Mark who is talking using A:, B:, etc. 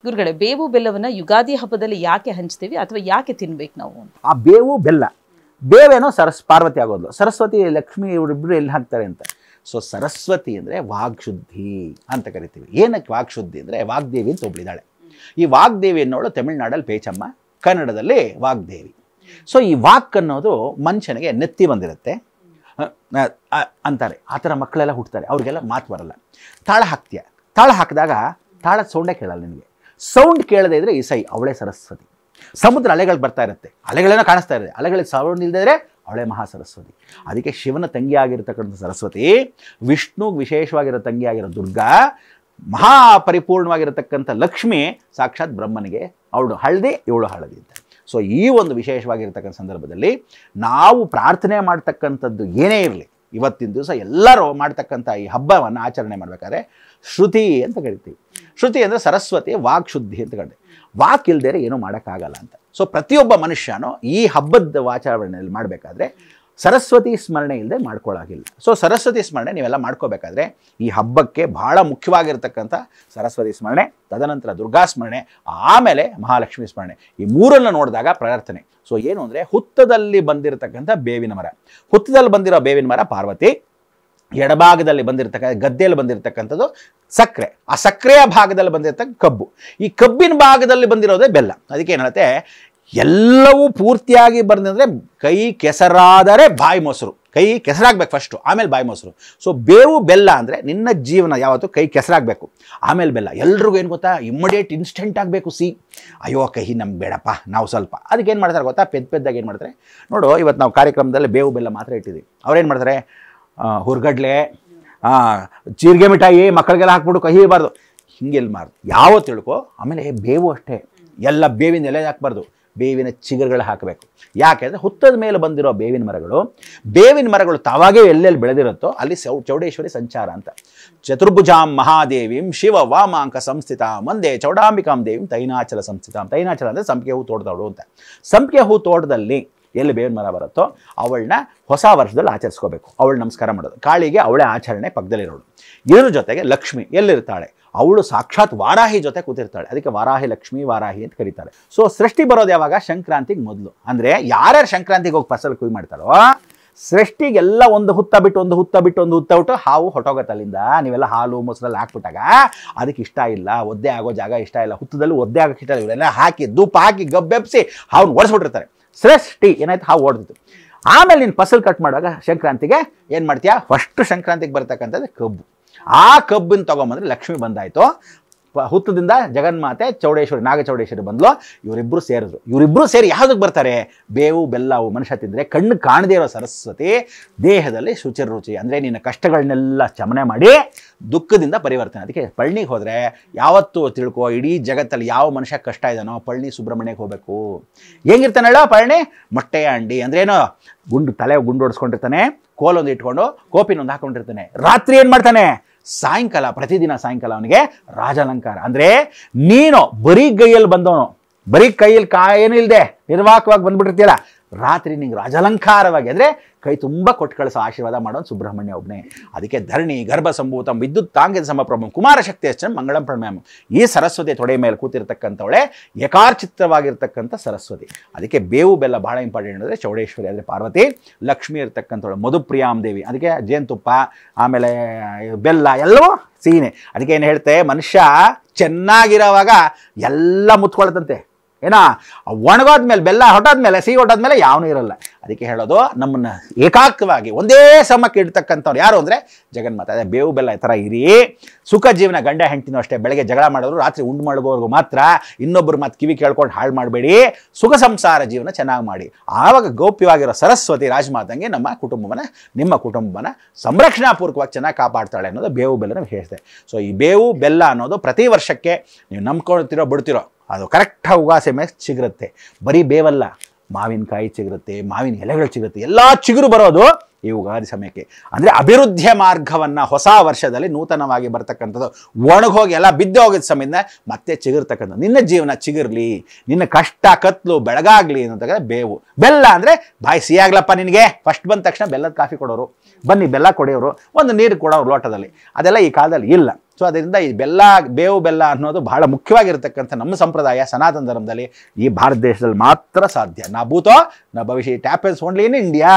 A: ಗುರುಗಳೇ, ಬೇವು ಬೆಲ್ಲವನ್ನ ಯುಗಾದಿ ಹಬ್ಬದಲ್ಲಿ ಯಾಕೆ ಹಂಚ್ತೀವಿ ಅಥವಾ ಯಾಕೆ ತಿನ್ಬೇಕು ನಾವು?
B: ಆ ಬೇವು ಬೆಲ್ಲ, ಬೇವೇನೋ ಪಾರ್ವತಿ ಆಗೋದು, ಸರಸ್ವತಿ ಲಕ್ಷ್ಮಿ ಇವರಿಬ್ಬರು ಎಲ್ಲಿ ಹಾಕ್ತಾರೆ ಅಂತ. ಸೊ ಸರಸ್ವತಿ ಅಂದರೆ ವಾಗ್ಶುದ್ಧಿ ಅಂತ ಕರಿತೀವಿ. ಏನಕ್ಕೆ ವಾಗ್ಶುದ್ಧಿ ಅಂದರೆ ವಾಗ್ದೇವಿ ಅಂತ ಒಬ್ಳಿದ್ದಾಳೆ. ಈ ವಾಗ್ದೇವಿ ಅನ್ನೋಳು ತಮಿಳ್ನಾಡಲ್ಲಿ ಪೇಚಮ್ಮ, ಕನ್ನಡದಲ್ಲಿ ವಾಗ್ದೇವಿ. ಸೊ ಈ ವಾಕ್ ಅನ್ನೋದು ಮನುಷ್ಯನಿಗೆ ನೆತ್ತಿ ಬಂದಿರುತ್ತೆ ಅಂತಾರೆ. ಆ ಥರ ಮಕ್ಕಳೆಲ್ಲ ಹುಡ್ತಾರೆ, ಅವ್ರಿಗೆಲ್ಲ ಮಾತು ಬರಲ್ಲ. ತಾಳ ಹಾಕ್ತೀಯ, ತಾಳ ಹಾಕಿದಾಗ ತಾಳದ ಸೌಂಡೇ ಕೇಳಲ್ಲ ನಿನಗೆ. ಸೌಂಡ್ ಕೇಳದೇ ಇದ್ರೆ ಇಸೈ, ಅವಳೇ ಸರಸ್ವತಿ. ಸಮುದ್ರ ಅಲೆಗಳು ಬರ್ತಾ ಇರುತ್ತೆ, ಅಲೆಗಳೇನೋ ಕಾಣಿಸ್ತಾ ಇರುತ್ತೆ, ಅಲೆಗಳಿಗೆ ಸೌಂಡ್ ಇಲ್ಲದೇ ಇದ್ರೆ ಅವಳೇ ಮಹಾ ಸರಸ್ವತಿ. ಅದಕ್ಕೆ ಶಿವನ ತಂಗಿಯಾಗಿರ್ತಕ್ಕಂಥ ಸರಸ್ವತಿ, ವಿಷ್ಣುಗೆ ವಿಶೇಷವಾಗಿರೋ ತಂಗಿಯಾಗಿರೋ ದುರ್ಗಾ, ಮಹಾಪರಿಪೂರ್ಣವಾಗಿರತಕ್ಕಂಥ ಲಕ್ಷ್ಮಿ ಸಾಕ್ಷಾತ್ ಬ್ರಹ್ಮನಿಗೆ ಅವಳು ಹಳದಿ, ಇವಳು ಹಳದಿ ಅಂತ. ಸೊ ಈ ಒಂದು ವಿಶೇಷವಾಗಿರ್ತಕ್ಕಂಥ ಸಂದರ್ಭದಲ್ಲಿ ನಾವು ಪ್ರಾರ್ಥನೆ ಮಾಡ್ತಕ್ಕಂಥದ್ದು ಏನೇ ಇರಲಿ, ಇವತ್ತಿನ ದಿವಸ ಎಲ್ಲರೂ ಮಾಡ್ತಕ್ಕಂಥ ಈ ಹಬ್ಬವನ್ನು ಆಚರಣೆ ಮಾಡಬೇಕಾದ್ರೆ ಶ್ರುತಿ ಅಂತ ಕರಿತೀವಿ. ಶ್ರುತಿ ಅಂದರೆ ಸರಸ್ವತಿ ವಾಕ್ಶುದ್ಧಿ ಅಂತ ಕರಿತೀವಿ. ವಾಕ್ ಇಲ್ದೇರೆ ಏನೂ ಮಾಡೋಕ್ಕಾಗಲ್ಲ ಅಂತ. ಸೊ ಪ್ರತಿಯೊಬ್ಬ ಮನುಷ್ಯನೂ ಈ ಹಬ್ಬದ ಆಚರಣೆಯಲ್ಲಿ ಮಾಡಬೇಕಾದ್ರೆ ಸರಸ್ವತಿ ಸ್ಮರಣೆ ಇಲ್ಲದೆ ಮಾಡ್ಕೊಳ್ಳಾಗಿಲ್ಲ. ಸೊ ಸರಸ್ವತಿ ಸ್ಮರಣೆ ನೀವೆಲ್ಲ ಮಾಡ್ಕೋಬೇಕಾದ್ರೆ ಈ ಹಬ್ಬಕ್ಕೆ ಬಹಳ ಮುಖ್ಯವಾಗಿರ್ತಕ್ಕಂಥ ಸರಸ್ವತಿ ಸ್ಮರಣೆ, ತದನಂತರ ದುರ್ಗಾ ಸ್ಮರಣೆ, ಆಮೇಲೆ ಮಹಾಲಕ್ಷ್ಮಿ ಸ್ಮರಣೆ. ಈ ಮೂರನ್ನು ನೋಡಿದಾಗ ಪ್ರಾರ್ಥನೆ. ಸೊ ಏನು ಅಂದರೆ ಹುತ್ತದಲ್ಲಿ ಬಂದಿರತಕ್ಕಂಥ ಬೇವಿನ ಮರ, ಹುತ್ತದಲ್ಲಿ ಬಂದಿರೋ ಬೇವಿನ ಮರ ಪಾರ್ವತಿ, ಎಡಭಾಗದಲ್ಲಿ ಬಂದಿರತಕ್ಕಂಥ ಗದ್ದೆಯಲ್ಲಿ ಬಂದಿರತಕ್ಕಂಥದ್ದು ಸಕ್ಕರೆ, ಆ ಸಕ್ಕರೆಯ ಭಾಗದಲ್ಲಿ ಬಂದಿರತಕ್ಕ ಕಬ್ಬು, ಈ ಕಬ್ಬಿನ ಭಾಗದಲ್ಲಿ ಬಂದಿರೋದೇ ಬೆಲ್ಲ. ಅದಕ್ಕೆ ಏನು ಹೇಳುತ್ತೆ, ಎಲ್ಲವೂ ಪೂರ್ತಿಯಾಗಿ ಬಂದಂದರೆ ಕೈ ಕೆಸರಾದರೆ ಬಾಯಿ ಮೊಸರು, ಕೈ ಕೆಸರಾಗಬೇಕು ಫಸ್ಟು, ಆಮೇಲೆ ಬಾಯಿ ಮೊಸರು. ಸೊ ಬೇವು ಬೆಲ್ಲ ಅಂದರೆ ನಿನ್ನ ಜೀವನ ಯಾವತ್ತೂ ಕೈ ಕೆಸರಾಗಬೇಕು, ಆಮೇಲೆ ಬೆಲ್ಲ. ಎಲ್ರಿಗೂ ಏನು ಗೊತ್ತಾ, ಇಮ್ಮಿಡಿಯೇಟ್ ಇನ್ಸ್ಟೆಂಟ್ ಆಗಬೇಕು. ಅಯ್ಯೋ ಕಹಿ ನಮ್ಗೆ ಬೇಡಪ್ಪ, ನಾವು ಸ್ವಲ್ಪ. ಅದಕ್ಕೆ ಏನು ಮಾಡ್ತಾರೆ ಗೊತ್ತಾ, ಪೆದ್ದಾಗಿ ಏನು ಮಾಡ್ತಾರೆ ನೋಡು. ಇವತ್ತು ನಾವು ಕಾರ್ಯಕ್ರಮದಲ್ಲಿ ಬೇವು ಬೆಲ್ಲ ಮಾತ್ರ ಇಟ್ಟಿದ್ದೀವಿ. ಅವ್ರೇನು ಮಾಡ್ತಾರೆ, ಹುರ್ಗಡ್ಲೆ, ಜೀರಿಗೆ ಮಿಠಾಯಿ ಮಕ್ಕಳಿಗೆಲ್ಲ ಹಾಕ್ಬಿಟ್ಟು ಕಹಿಬಾರ್ದು, ಹಿಂಗೆಲ್ಲಿ ಮಾರ್ದು ಯಾವ ತಿಳ್ಕೊ. ಆಮೇಲೆ ಬೇವು ಅಷ್ಟೇ, ಎಲ್ಲ ಬೇವಿನ ಎಲೆ ಹಾಕ್ಬಾರ್ದು, ಬೇವಿನ ಚಿಗುರುಗಳು ಹಾಕಬೇಕು. ಯಾಕೆಂದರೆ ಹುತ್ತದ ಮೇಲೆ ಬಂದಿರೋ ಬೇವಿನ ಮರಗಳು ತಾವಾಗೇ ಎಲ್ಲೆಲ್ಲಿ ಬೆಳೆದಿರುತ್ತೋ ಅಲ್ಲಿ ಚೌಡೇಶ್ವರಿ ಸಂಚಾರ ಅಂತ. ಚತುರ್ಭುಜಾಂ ಮಹಾದೇವಿಂ ಶಿವ ವಾಮಾಂಕ ಸಂಸ್ಥಿತ ಮಂದೆ ಚೌಡಾಂಬಿಕಾಂ ದೇವಿಂ ತೈನಾಚಲ ಸಂಸ್ಥಿತ. ತೈನಾಚಲ ಅಂದರೆ ಸಂಪಿಗೆ ಹೂ ತೋಟದವಳು ಅಂತ. ಸಂಪಿಗೆ ಹೂ ತೋಟದಲ್ಲಿ ಎಲ್ಲಿ ಬೇವಿನ ಮರ ಬರುತ್ತೋ ಅವಳನ್ನ ಹೊಸ ವರ್ಷದಲ್ಲಿ ಆಚರಿಸ್ಕೋಬೇಕು. ಅವಳು ನಮಸ್ಕಾರ ಮಾಡೋದು, ಕಾಳಿಗೆ ಅವಳೇ ಆಚರಣೆ ಪಕ್ಕದಲ್ಲಿರೋಳು. ಇದ್ರ ಜೊತೆಗೆ ಲಕ್ಷ್ಮಿ ಎಲ್ಲಿರ್ತಾಳೆ, ಅವಳು ಸಾಕ್ಷಾತ್ ವಾರಾಹಿ ಜೊತೆ ಕೂತಿರ್ತಾಳೆ. ಅದಕ್ಕೆ ವಾರಾಹಿ ಲಕ್ಷ್ಮಿ ವಾರಾಹಿ ಅಂತ ಕರೀತಾರೆ. ಸೊ ಸೃಷ್ಟಿ ಬರೋದು ಯಾವಾಗ, ಸಂಕ್ರಾಂತಿಗೆ ಮೊದಲು. ಅಂದರೆ ಯಾರ್ಯಾರು ಸಂಕ್ರಾಂತಿಗೆ ಹೋಗಿ ಫಸಲು ಕುಯ್ ಮಾಡ್ತಾರೋ, ಸೃಷ್ಟಿಗೆಲ್ಲ ಒಂದು ಹುತ್ತ ಬಿಟ್ಟು ಒಂದು ಹುತ್ತ ಬಿಟ್ಟು ಹಾವು ಹೊಟ್ಟೋಗತ್ತೆ ಅಲ್ಲಿಂದ. ನೀವೆಲ್ಲ ಹಾಲು ಮೊಸರಲ್ಲಿ ಹಾಕ್ಬಿಟ್ಟಾಗ ಅದಕ್ಕೆ ಇಷ್ಟ ಇಲ್ಲ, ಒದ್ದೆ ಆಗೋ ಜಾಗ ಇಷ್ಟ ಇಲ್ಲ, ಹುತ್ತದಲ್ಲಿ ಒದ್ದೆ ಆಗೋಕ್ಕೆ ಇಷ್ಟ ಇಲ್ಲ. ಇವರೆಲ್ಲ ಹಾಕಿ ಧೂಪ ಹಾಕಿ ಗಬ್ಬೆಪ್ಸಿ ಹಾವು ಓಡಿಸ್ಬಿಟ್ಟಿರ್ತಾರೆ. ಸೃಷ್ಟಿ ಏನಾಯ್ತು, ಹಾವು ಓಡಿದಿತ್ತು. ಆಮೇಲೆ ನೀನು ಫಸಲು ಕಟ್ ಮಾಡುವಾಗ ಸಂಕ್ರಾಂತಿಗೆ ಏನು ಮಾಡ್ತೀಯಾ, ಫಸ್ಟ್ ಸಂಕ್ರಾಂತಿಗೆ ಬರ್ತಕ್ಕಂಥದ್ದು ಕಬ್ಬು. ಆ ಕಬ್ಬಿನ ತೊಗೊಂಬಂದ್ರೆ ಲಕ್ಷ್ಮಿ ಬಂದಾಯಿತು. ಹುತ್ತದಿಂದ ಜಗನ್ಮಾತೆ ಚೌಡೇಶ್ವರಿ, ನಾಗಚೌಡೇಶ್ವರಿ ಬಂದ್ಲು. ಇವರಿಬ್ಬರು ಸೇರಿ ಯಾವುದಕ್ಕೆ ಬರ್ತಾರೆ, ಬೇವು ಬೆಲ್ಲವು ಮನುಷ್ಯ ತಿಂದರೆ ಕಣ್ಣು ಕಾಣದೇ ಇರೋ ಸರಸ್ವತಿ ದೇಹದಲ್ಲಿ ಶುಚಿರುಚಿ ಅಂದರೆ ನಿನ್ನ ಕಷ್ಟಗಳನ್ನೆಲ್ಲ ಶಮನೆ ಮಾಡಿ ದುಃಖದಿಂದ ಪರಿವರ್ತನೆ. ಅದಕ್ಕೆ ಪಳನಿಗೆ ಹೋದರೆ ಯಾವತ್ತೂ ತಿಳ್ಕೊ, ಇಡೀ ಜಗತ್ತಲ್ಲಿ ಯಾವ ಮನುಷ್ಯ ಕಷ್ಟ ಇದ್ದಾನೋ ಪಳನಿ ಸುಬ್ರಹ್ಮಣ್ಯಕ್ಕೆ ಹೋಗಬೇಕು. ಹೆಂಗಿರ್ತಾನಲ್ಲ ಪಳನಿ, ಮೊಟ್ಟೆಯ ಅಂಡಿ ಅಂದ್ರೇನೋ, ತಲೆ ಗುಂಡು ಹೊಡ್ಸ್ಕೊಂಡಿರ್ತಾನೆ, ಕೋಲೊಂದು ಇಟ್ಕೊಂಡು ಕೋಪಿನೊಂದು ಹಾಕೊಂಡಿರ್ತಾನೆ. ರಾತ್ರಿ ಏನು ಮಾಡ್ತಾನೆ, ಸಾಯಂಕಾಲ ಪ್ರತಿದಿನ ಸಾಯಂಕಾಲ ಅವನಿಗೆ ರಾಜಾಲಂಕಾರ. ಅಂದರೆ ನೀನು ಬರೀ ಕೈಯಲ್ಲಿ ಬಂದವನು, ಬರೀ ಕೈಯಲ್ಲಿ ಏನು ಇಲ್ಲದೆ ನಿರ್ವಾಹಕವಾಗಿ ಬಂದ್ಬಿಟ್ಟಿರ್ತೀಯಲ್ಲ, ರಾತ್ರಿ ನಿಂಗೆ ರಾಜಾಲಂಕಾರವಾಗಿ ಅಂದರೆ ಕೈ ತುಂಬ ಕೊಟ್ಟು ಕಳಿಸೋ ಆಶೀರ್ವಾದ ಮಾಡೋನು ಸುಬ್ರಹ್ಮಣ್ಯ ಒಬ್ಬನೇ. ಅದಕ್ಕೆ ಧರಣಿ ಗರ್ಭ ಸಂಭೂತಂ ವಿದ್ಯುತ್ ತಾಂಗಿದ ಸಮಪ್ರಭಂ ಕುಮಾರ ಶಕ್ತಿ ಅಷ್ಟನ್ ಮಂಗಳಂ ಪ್ರಣಮ್ಯಾಮ. ಈ ಸರಸ್ವತಿ ತೊಡೆ ಮೇಲೆ ಕೂತಿರ್ತಕ್ಕಂಥವಳೆ ಏಕಾರ್ಚಿತ್ರವಾಗಿರ್ತಕ್ಕಂಥ ಸರಸ್ವತಿ. ಅದಕ್ಕೆ ಬೇವು ಬೆಲ್ಲ ಬಹಳ ಇಂಪಾರ್ಟೆಂಟ್. ಅಂದರೆ ಚೌಡೇಶ್ವರಿ ಅಂದರೆ ಪಾರ್ವತಿ, ಲಕ್ಷ್ಮಿ ಇರ್ತಕ್ಕಂಥವಳು ಮಧುಪ್ರಿಯಾಂ ದೇವಿ. ಅದಕ್ಕೆ ಜೇನುತುಪ್ಪ ಆಮೇಲೆ ಬೆಲ್ಲ ಎಲ್ಲವೂ ಸಿಹಿನೇ. ಅದಕ್ಕೆ ಏನು ಹೇಳ್ತೆ, ಮನುಷ್ಯ ಚೆನ್ನಾಗಿರೋವಾಗ ಎಲ್ಲ ಮುತ್ಕೊಳ್ತಂತೆ. ಏನಾ ಒಣಗೋದ್ಮೇಲೆ, ಬೆಲ್ಲ ಹೊಟ್ಟೋದ್ಮೇಲೆ, ಸಿಹಿ ಹೊಟ್ಟೋದ್ಮೇಲೆ ಯಾವನೂ ಇರಲ್ಲ. ಅದಕ್ಕೆ ಹೇಳೋದು, ನಮ್ಮನ್ನು ಏಕಾಗ್ರವಾಗಿ ಒಂದೇ ಸಮಕ್ಕೆ ಇಡ್ತಕ್ಕಂಥವ್ರು ಯಾರು ಅಂದರೆ ಜಗನ್ಮಾತೆ. ಅದೇ ಬೇವು ಬೆಲ್ಲ ಈ ಥರ ಇರಿ. ಸುಖ ಜೀವನ ಗಂಡ ಹೆಂಡ್ತಿನೂ ಅಷ್ಟೇ, ಬೆಳಗ್ಗೆ ಜಗಳ ಮಾಡೋರು ರಾತ್ರಿ ಉಂಡು ಮಲಗೋವರೆಗೂ ಮಾತ್ರ, ಇನ್ನೊಬ್ಬರು ಮತ್ತೆ ಕಿವಿ ಕೇಳ್ಕೊಂಡು ಹಾಳು ಮಾಡಬೇಡಿ. ಸುಖ ಸಂಸಾರ ಜೀವನ ಚೆನ್ನಾಗಿ ಮಾಡಿ. ಆವಾಗ ಗೌಪ್ಯವಾಗಿರೋ ಸರಸ್ವತಿ ರಾಜಮಾತಂಗೆ ನಿಮ್ಮ ಕುಟುಂಬನ ಸಂರಕ್ಷಣಾಪೂರ್ವಕವಾಗಿ ಚೆನ್ನಾಗಿ ಕಾಪಾಡ್ತಾಳೆ ಅನ್ನೋದು ಬೇವು ಬೆಲ್ಲನ ಹೇಳ್ತೇವೆ. ಸೊ ಈ ಬೇವು ಬೆಲ್ಲ ಅನ್ನೋದು ಪ್ರತಿ ವರ್ಷಕ್ಕೆ ನೀವು ನಂಬ್ಕೊಳ್ತಿರೋ ಬಿಡ್ತಿರೋ ಅದು ಕರೆಕ್ಟಾಗಿ ಉಗಾಸೆ ಮೇಲೆ ಚಿಗುರುತ್ತೆ. ಬರೀ ಬೇವಲ್ಲ, ಮಾವಿನಕಾಯಿ ಚಿಗುರುತ್ತೆ, ಮಾವಿನ ಎಲೆಗಳು ಚಿಗುರುತ್ತೆ, ಎಲ್ಲ ಚಿಗುರು ಬರೋದು ಈ ಯುಗಾದಿ ಸಮಯಕ್ಕೆ. ಅಂದರೆ ಅಭಿವೃದ್ಧಿಯ ಮಾರ್ಗವನ್ನು ಹೊಸ ವರ್ಷದಲ್ಲಿ ನೂತನವಾಗಿ ಬರ್ತಕ್ಕಂಥದ್ದು. ಒಣಗೋಗಿ ಎಲ್ಲ ಬಿದ್ದು ಹೋಗಿದ ಸಮಯದಿಂದ ಮತ್ತೆ ಚಿಗುರ್ತಕ್ಕಂಥದ್ದು. ನಿನ್ನ ಜೀವನ ಚಿಗುರ್ಲಿ, ನಿನ್ನ ಕಷ್ಟ ಕತ್ಲು ಬೆಳಗಾಗಲಿ ಅನ್ನೋದಾಗ ಬೇವು. ಬೆಲ್ಲ ಅಂದರೆ ಬಾಯಿ ಸಿಹಿಯಾಗ್ಲಪ್ಪ ನಿನಗೆ, ಫಸ್ಟ್ ಬಂದ ತಕ್ಷಣ ಬೆಲ್ಲದ ಕಾಫಿ ಕೊಡೋರು, ಬನ್ನಿ ಬೆಲ್ಲ ಕೊಡೋರು, ಒಂದು ನೀರು ಕೊಡೋರು ಲೋಟದಲ್ಲಿ, ಅದೆಲ್ಲ ಈ ಕಾಲದಲ್ಲಿ ಇಲ್ಲ. ಸೊ ಅದರಿಂದ ಈ ಬೆಲ್ಲ, ಬೇವು ಬೆಲ್ಲ ಅನ್ನೋದು ಬಹಳ ಮುಖ್ಯವಾಗಿರ್ತಕ್ಕಂಥ ನಮ್ಮ ಸಂಪ್ರದಾಯ ಸನಾತನ ಧರ್ಮದಲ್ಲಿ ಈ ಭಾರತ ದೇಶದಲ್ಲಿ ಮಾತ್ರ ಸಾಧ್ಯ. ನಾ ಭೂತೋ ನ ಭವಿಷ್ಯ, it happens only in India.